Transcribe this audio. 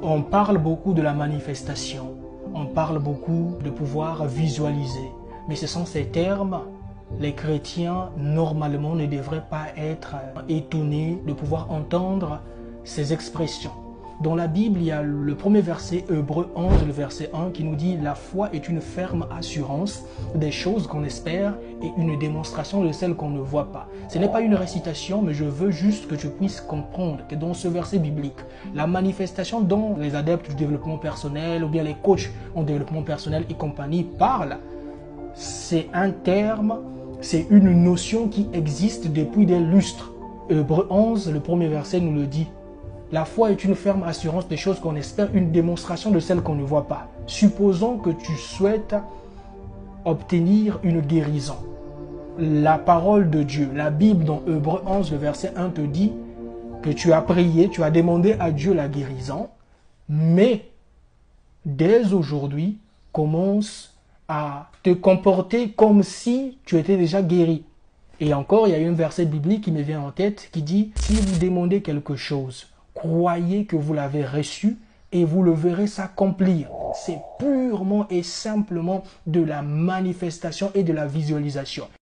On parle beaucoup de la manifestation, on parle beaucoup de pouvoir visualiser, mais ce sont ces termes, les chrétiens normalement ne devraient pas être étonnés de pouvoir entendre ces expressions. Dans la Bible, il y a le premier verset, Hébreux 11, le verset 1, qui nous dit « La foi est une ferme assurance des choses qu'on espère et une démonstration de celles qu'on ne voit pas. » Ce n'est pas une récitation, mais je veux juste que tu puisses comprendre que dans ce verset biblique, la manifestation dont les adeptes du développement personnel ou bien les coachs en développement personnel et compagnie parlent, c'est un terme, c'est une notion qui existe depuis des lustres. Hébreux 11, le premier verset nous le dit. La foi est une ferme assurance des choses qu'on espère, une démonstration de celles qu'on ne voit pas. Supposons que tu souhaites obtenir une guérison. La parole de Dieu, la Bible dans Hébreux 11, le verset 1 te dit que tu as prié, tu as demandé à Dieu la guérison, mais dès aujourd'hui, commence à te comporter comme si tu étais déjà guéri. Et encore, il y a un verset biblique qui me vient en tête qui dit « Si vous demandez quelque chose, croyez que vous l'avez reçu et vous le verrez s'accomplir. » C'est purement et simplement de la manifestation et de la visualisation.